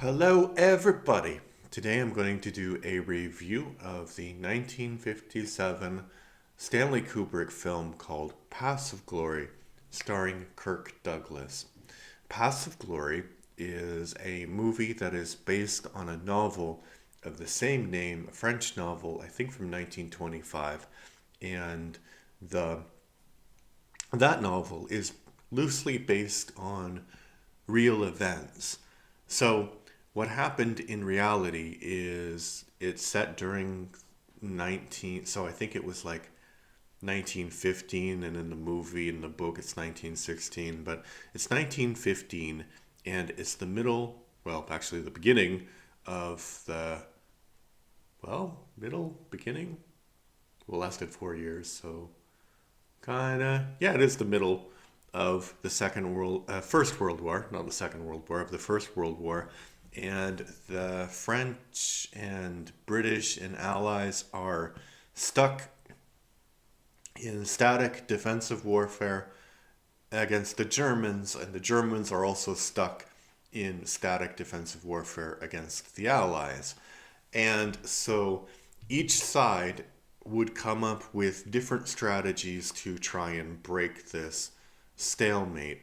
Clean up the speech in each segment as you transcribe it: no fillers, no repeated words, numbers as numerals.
Hello, everybody. Today I'm going to do a review of the 1957 Stanley Kubrick film called Paths of Glory, starring Kirk Douglas. Paths of Glory is a movie that is based on a novel of the same name, a French novel, I think from 1925, and the that novel is loosely based on real events. So, what happened in reality is it's set during 19, so I think it was like 1915, and in the movie, in the book, it's 1916, but it's 1915, and it's the middle, well, actually, the beginning of beginning? Well, lasted 4 years, so kinda, yeah, it is the middle of the First World War, not the Second World War, of the First World War, and the French and British and Allies are stuck in static defensive warfare against the Germans, and the Germans are also stuck in static defensive warfare against the Allies. And so each side would come up with different strategies to try and break this stalemate.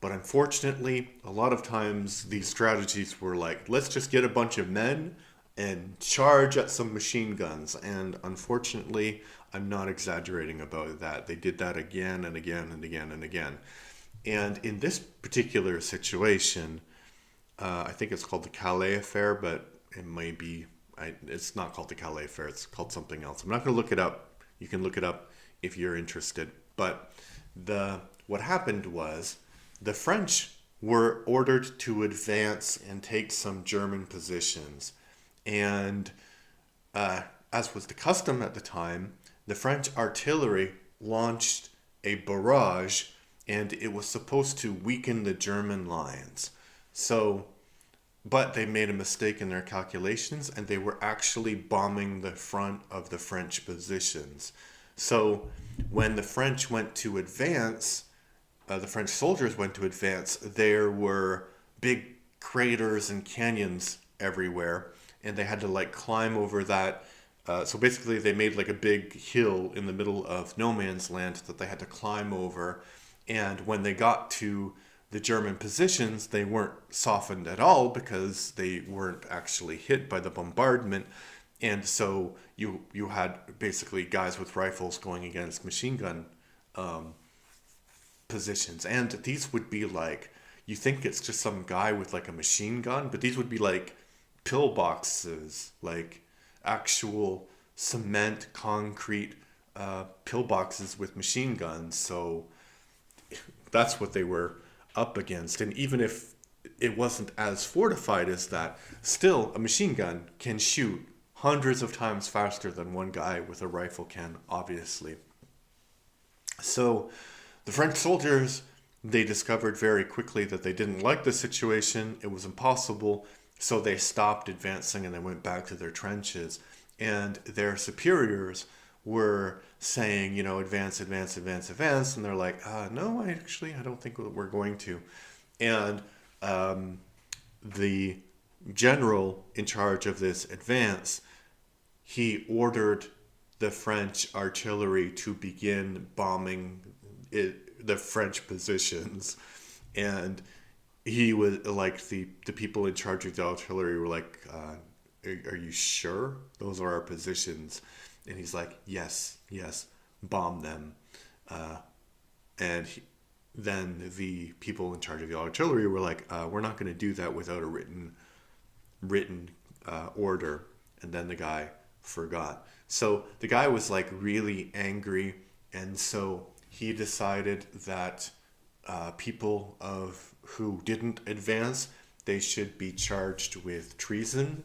But unfortunately, a lot of times these strategies were like, let's just get a bunch of men and charge at some machine guns. And unfortunately, I'm not exaggerating about that. They did that again and again and again and again. And in this particular situation, I think it's called the Calais Affair, but it may be, it's not called the Calais Affair, it's called something else. I'm not going to look it up. You can look it up if you're interested. But what happened was the French were ordered to advance and take some German positions. And as was the custom at the time, the French artillery launched a barrage, and it was supposed to weaken the German lines. So, but they made a mistake in their calculations, and they were actually bombing the front of the French positions. So when the French went to advance, the French soldiers went to advance, there were big craters and canyons everywhere, and they had to like climb over that. So basically, they made like a big hill in the middle of no man's land that they had to climb over. And when they got to the German positions, they weren't softened at all because they weren't actually hit by the bombardment. And so you had basically guys with rifles going against machine gun positions. And these would be like, you think it's just some guy with like a machine gun, but these would be like pillboxes, like actual cement, concrete pillboxes with machine guns. So that's what they were up against. And even if it wasn't as fortified as that, still a machine gun can shoot hundreds of times faster than one guy with a rifle can, obviously. So the French soldiers, they discovered very quickly that they didn't like the situation. It was impossible. So they stopped advancing and they went back to their trenches. And their superiors were saying, advance, advance, advance, advance. And they're like, no, I don't think we're going to. And the general in charge of this advance, he ordered the French artillery to begin bombing the French positions. And he was like, the people in charge of the artillery were like, are you sure those are our positions? And he's like, yes, bomb them. And then the people in charge of the artillery were like, we're not going to do that without a written order. And then the guy forgot. So the guy was like really angry, and so he decided that people who didn't advance, they should be charged with treason,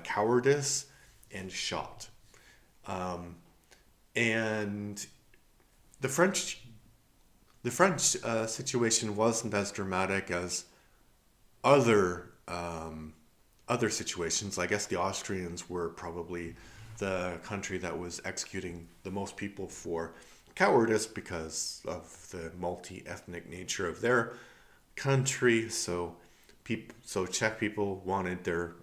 cowardice, and shot. And the French situation wasn't as dramatic as other other situations. I guess the Austrians were probably the country that was executing the most people for cowardice because of the multi-ethnic nature of their country. So so Czech people wanted their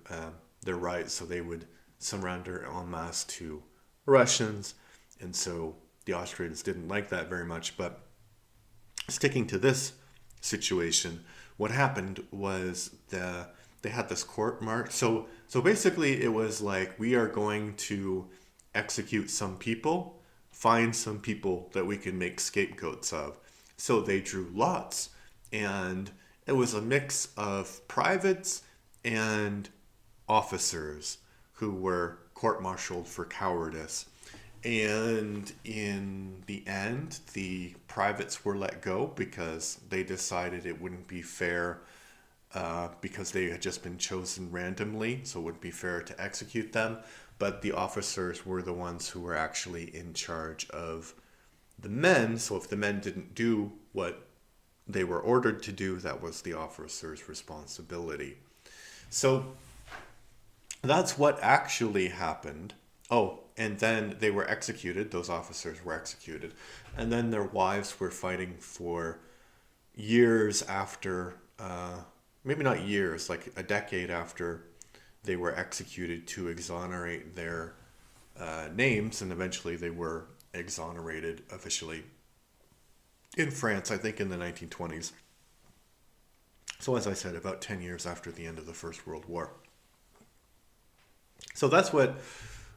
rights, so they would surrender en masse to Russians, and so the Austrians didn't like that very much. But sticking to this situation, what happened was they had this court march. So basically, it was like, we are going to execute some people, find some people that we can make scapegoats of. So they drew lots, and it was a mix of privates and officers who were court-martialed for cowardice. And in the end, the privates were let go because they decided it wouldn't be fair, because they had just been chosen randomly, so it wouldn't be fair to execute them. But the officers were the ones who were actually in charge of the men, so if the men didn't do what they were ordered to do, that was the officer's responsibility. So that's what actually happened. Oh, and then they were executed, those officers were executed. And then their wives were fighting for years after, maybe not years, like a decade after they were executed, to exonerate their names, and eventually they were exonerated officially in France, I think in the 1920s. So as I said, about 10 years after the end of the First World War. So that's what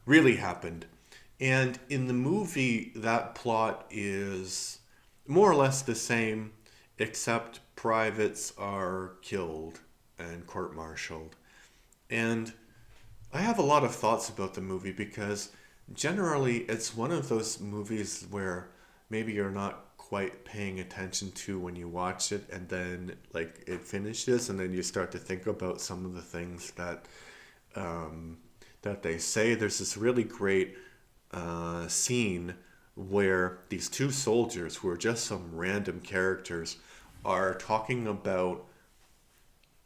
really happened. And in the movie, that plot is more or less the same, except privates are killed and court-martialed. And I have a lot of thoughts about the movie, because generally it's one of those movies where maybe you're not quite paying attention to when you watch it, and then like it finishes, and then you start to think about some of the things that they say. There's this really great scene where these two soldiers, who are just some random characters, are talking about,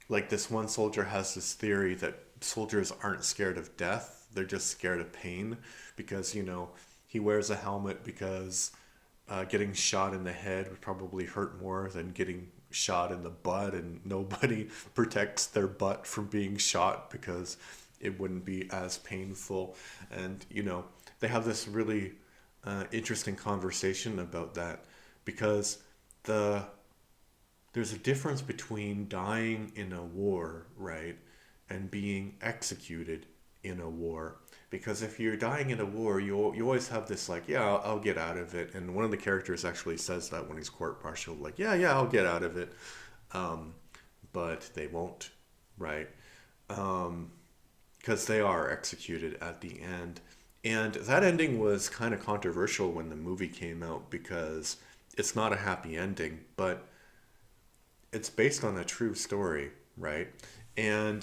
like, this one soldier has this theory that soldiers aren't scared of death, they're just scared of pain, because, you know, he wears a helmet because getting shot in the head would probably hurt more than getting shot in the butt, and nobody protects their butt from being shot because it wouldn't be as painful. And, you know, they have this really interesting conversation about that, because there's a difference between dying in a war, right, and being executed in a war. Because if you're dying in a war, you always have this, like, yeah, I'll get out of it. And one of the characters actually says that when he's court-martialed, like, yeah, I'll get out of it. But they won't, right? Because they are executed at the end. And that ending was kind of controversial when the movie came out, because it's not a happy ending, but it's based on a true story, right? And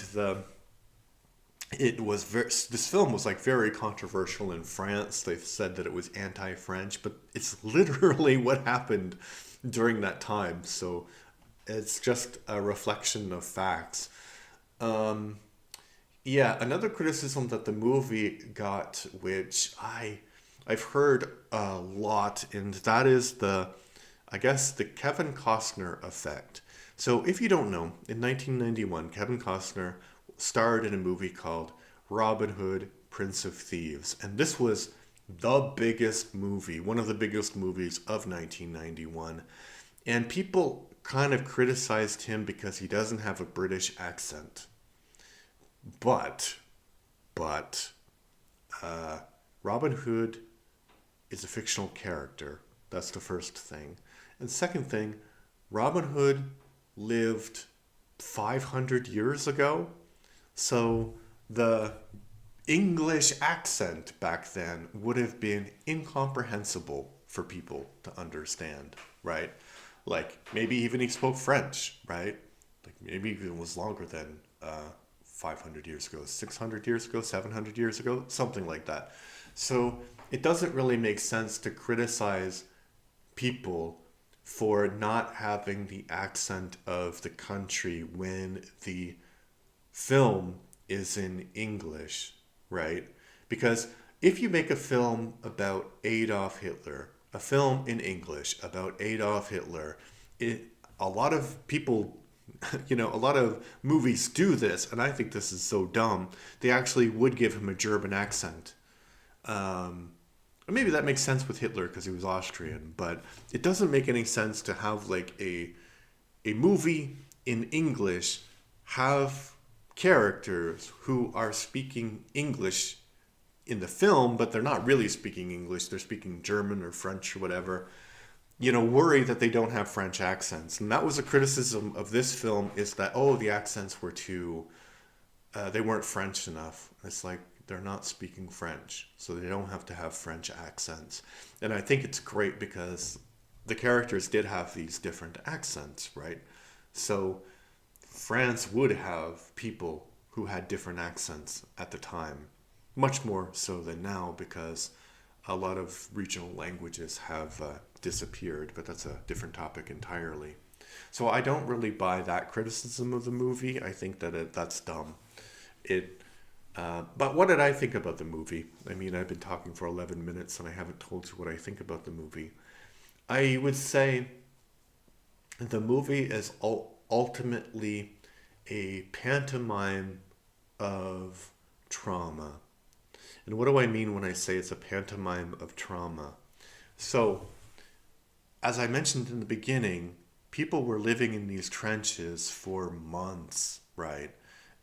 this film was like very controversial in France. They said that it was anti-French, but it's literally what happened during that time. So it's just a reflection of facts. Yeah, another criticism that the movie got, which I've heard a lot, and that is I guess the Kevin Costner effect. So if you don't know, in 1991, Kevin Costner starred in a movie called Robin Hood, Prince of Thieves. And this was the biggest movie, one of the biggest movies of 1991. And people kind of criticized him because he doesn't have a British accent. But, Robin Hood is a fictional character. That's the first thing. And second thing, Robin Hood lived 500 years ago. So the English accent back then would have been incomprehensible for people to understand, right? Like, maybe even he spoke French, right? Like, maybe it was longer than 500 years ago, 600 years ago, 700 years ago, something like that. So it doesn't really make sense to criticize people for not having the accent of the country when the film is in English, right? Because if you make a film about Adolf Hitler, a film in English about Adolf Hitler, a lot of people A lot of movies do this, and I think this is so dumb. They actually would give him a German accent. Maybe that makes sense with Hitler because he was Austrian, but it doesn't make any sense to have like a movie in English have characters who are speaking English in the film, but they're not really speaking English. They're speaking German or French or whatever. Worry that they don't have French accents. And that was a criticism of this film, is that, oh, the accents were too, they weren't French enough. It's like, they're not speaking French, so they don't have to have French accents. And I think it's great because the characters did have these different accents, right? So France would have people who had different accents at the time, much more so than now because a lot of regional languages have disappeared, but that's a different topic entirely. So I don't really buy that criticism of the movie. I think that that's dumb. But what did I think about the movie? I mean, I've been talking for 11 minutes and I haven't told you what I think about the movie. I would say the movie is ultimately a pantomime of trauma. And what do I mean when I say it's a pantomime of trauma? So, as I mentioned in the beginning, people were living in these trenches for months, right?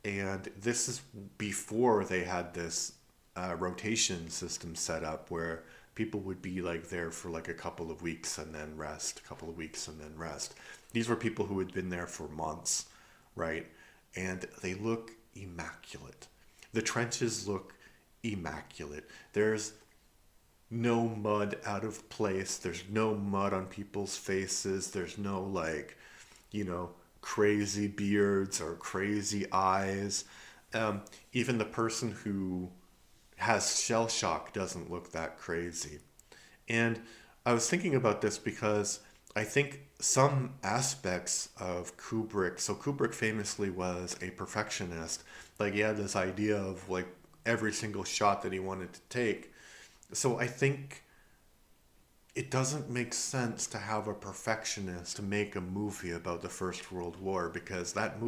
And this is before they had this rotation system set up where people would be like there for like a couple of weeks and then rest, a couple of weeks and then rest. These were people who had been there for months, right? And they look immaculate. The trenches look immaculate. There's no mud out of place. There's no mud on people's faces. There's no crazy beards or crazy eyes. Even the person who has shell shock doesn't look that crazy. And I was thinking about this because I think some aspects of Kubrick, so Kubrick famously was a perfectionist. Like he had this idea of like every single shot that he wanted to take. So I think it doesn't make sense to have a perfectionist make a movie about the First World War because that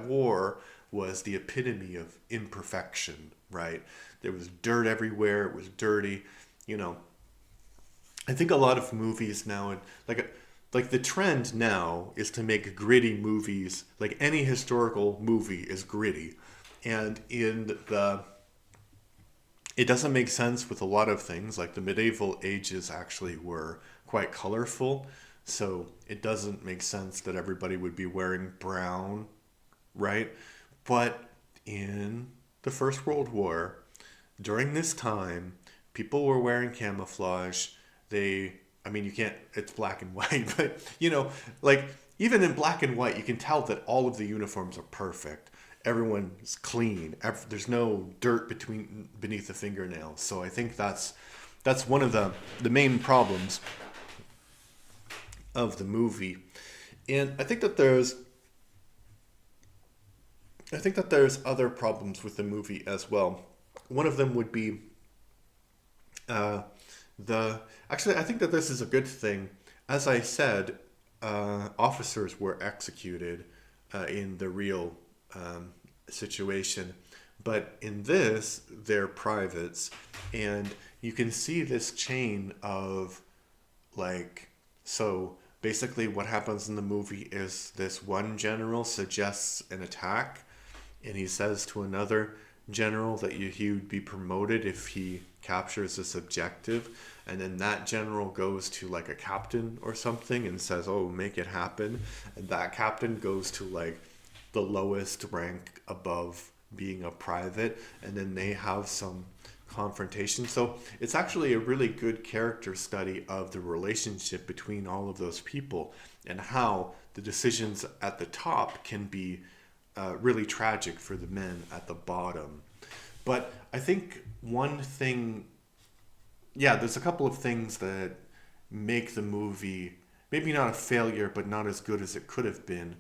war was the epitome of imperfection, right? There was dirt everywhere. It was dirty. I think a lot of movies now, like the trend now is to make gritty movies. Like any historical movie is gritty, and it doesn't make sense with a lot of things. Like the medieval ages actually were quite colorful, so it doesn't make sense that everybody would be wearing brown, right? But in the First World War, during this time, people were wearing camouflage. You can't, it's black and white, but like even in black and white, you can tell that all of the uniforms are perfect. Everyone's clean. There's no dirt beneath the fingernails. So I think that's one of the main problems of the movie. And I think that there's other problems with the movie as well. One of them would be I think that this is a good thing. As I said, officers were executed in the real situation, but in this they're privates, and you can see this chain of so basically what happens in the movie is this one general suggests an attack, and he says to another general that he would be promoted if he captures this objective, and then that general goes to like a captain or something and says, oh, make it happen, and that captain goes to like the lowest rank above being a private, and then they have some confrontation. So it's actually a really good character study of the relationship between all of those people and how the decisions at the top can be really tragic for the men at the bottom. But I think one thing, there's a couple of things that make the movie maybe not a failure, but not as good as it could have been.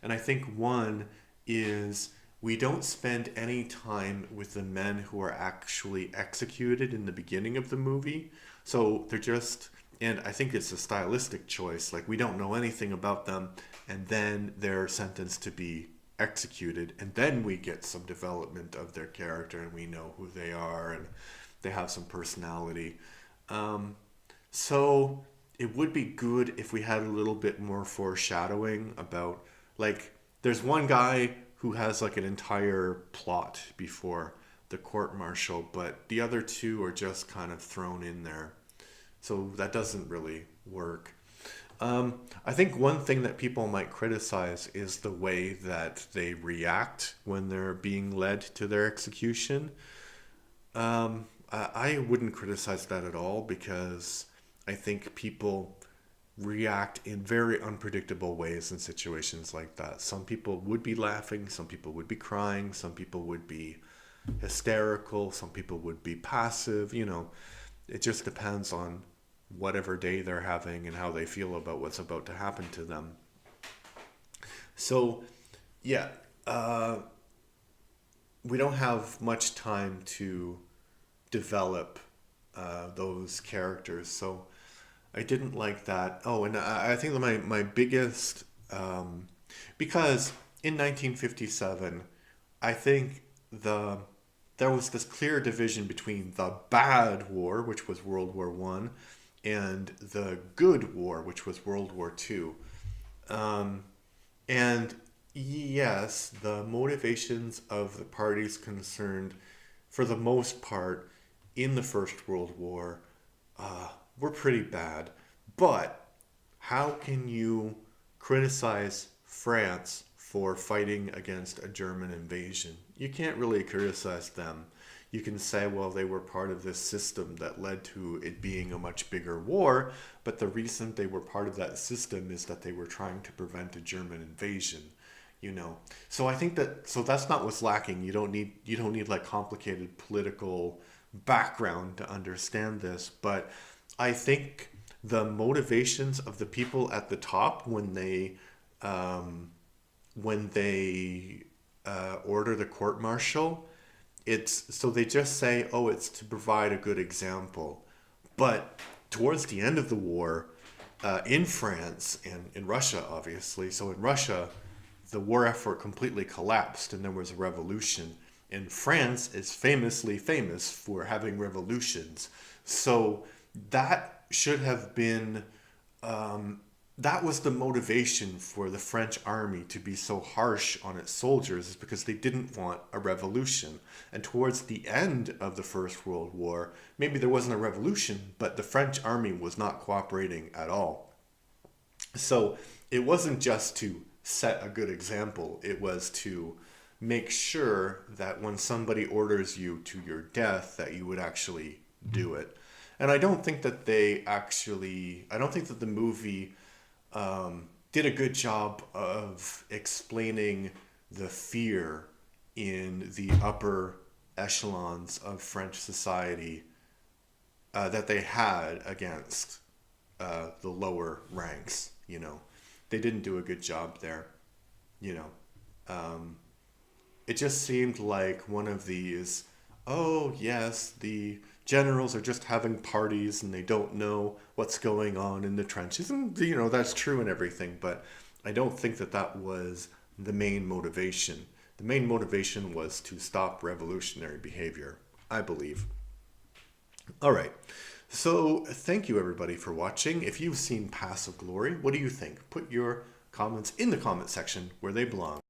And I think one is we don't spend any time with the men who are actually executed in the beginning of the movie. So they're just, and I think it's a stylistic choice. Like we don't know anything about them. and then they're sentenced to be executed, and then we get some development of their character, and we know who they are, and they have some personality. So it would be good if we had a little bit more foreshadowing about, like, there's one guy who has like an entire plot before the court martial, but the other two are just kind of thrown in there. So that doesn't really work. I think one thing that people might criticize is the way that they react when they're being led to their execution. I wouldn't criticize that at all, because I think people react in very unpredictable ways in situations like that. Some people would be laughing, some people would be crying, some people would be hysterical, some people would be passive. It just depends on whatever day they're having and how they feel about what's about to happen to them. So, yeah, we don't have much time to develop those characters. So I didn't like that. Oh, and I think that my biggest, because in 1957, I think there was this clear division between the bad war, which was World War One, and the good war, which was World War Two. And yes, the motivations of the parties concerned, for the most part, in the First World War, were pretty bad. But how can you criticize France for fighting against a German invasion? You can't really criticize them. You can say, well, they were part of this system that led to it being a much bigger war, but the reason they were part of that system is that they were trying to prevent a German invasion. So I think that's not what's lacking. You don't need like complicated political background to understand this, but I think the motivations of the people at the top when they order the court martial, it's so they just say, oh, it's to provide a good example. But towards the end of the war, in France and in Russia, obviously, so in Russia, the war effort completely collapsed and there was a revolution. And France is famously famous for having revolutions. So that should have been, that was the motivation for the French army to be so harsh on its soldiers, is because they didn't want a revolution. And towards the end of the First World War, maybe there wasn't a revolution, but the French army was not cooperating at all. So it wasn't just to set a good example, it was to make sure that when somebody orders you to your death, that you would actually do it. And I don't think that the movie did a good job of explaining the fear in the upper echelons of French society that they had against the lower ranks. They didn't do a good job there. you know, it just seemed like one of these, oh, yes, the generals are just having parties and they don't know what's going on in the trenches. And, that's true and everything, but I don't think that that was the main motivation. The main motivation was to stop revolutionary behavior, I believe. All right. So thank you, everybody, for watching. If you've seen Paths of Glory, what do you think? Put your comments in the comment section where they belong.